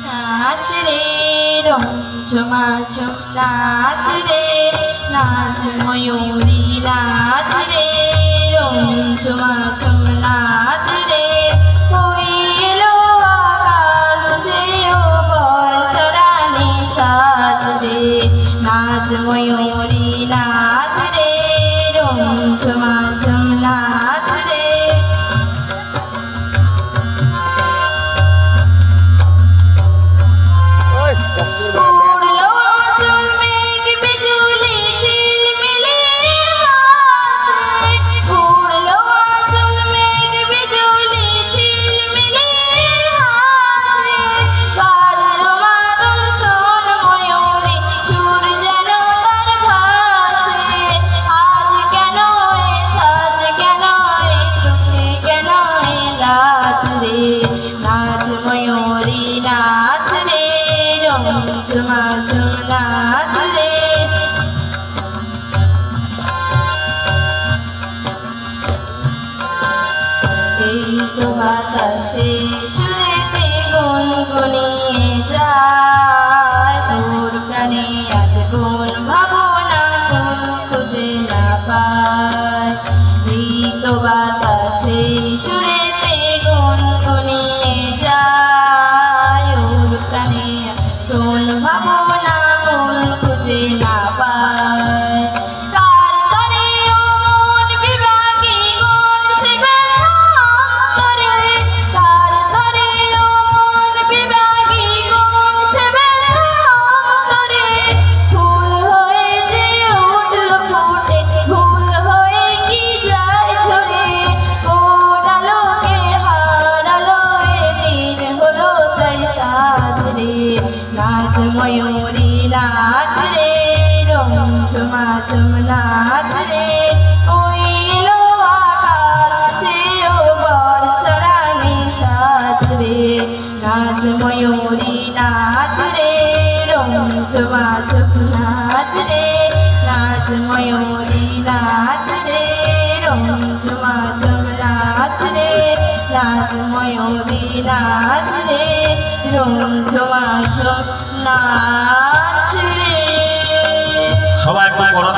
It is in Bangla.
নাচ রে রং ঝুমাঝুম নাচ রে নাচ ময়ূরী নাচ রে রং ঝুমাঝুম নাচ রে হইলো আকাশ যেও বর্ষরানি সাজ রে নাচ ময়ূরী নাচ রে রং ঝুমাঝুম নাচ রে নাচ ময়ূরী নাচ রে রং ঝুমাঝুম নাচ রে এই তো বাতাসে সুরেতে গুনগুনিয়ে যায় তোর প্রাণে আজ কোন ভাবনা কোন খুঁজে না পায় এই তো বাতাসে সুরেতে গুনগুনিয়ে যায় ওর প্রাণে কোন ভাবনা কোন খুঁজে না পায় কার তরে মন বিভাগী মন সে ব্যথান্তরে কার তরে মন বিভাগী মন সে ব্যথান্তরে ফুল হয়ে যে উঠল ফুটে ভুল হয়ে কি যায় ঝরে কোন আলোকে হারালো এদিন হলো তাই সাজ রে নাচ ময়ূরী নাচ রে রং ঝুমাঝুম নাচ রে ওই এলো আকাশ ছেও বর্ষরানি সাজ রে নাচ ময়ূরী নাচ রে রং ঝুমাঝুম নাচ রে নাচ ময়ূরী নাচ রে রং ঝুমাঝুম নাচ রে নাচ ময়ূরী নাচ রে রং ঝুমাঝুম নাচ রে সবাই একবার করো।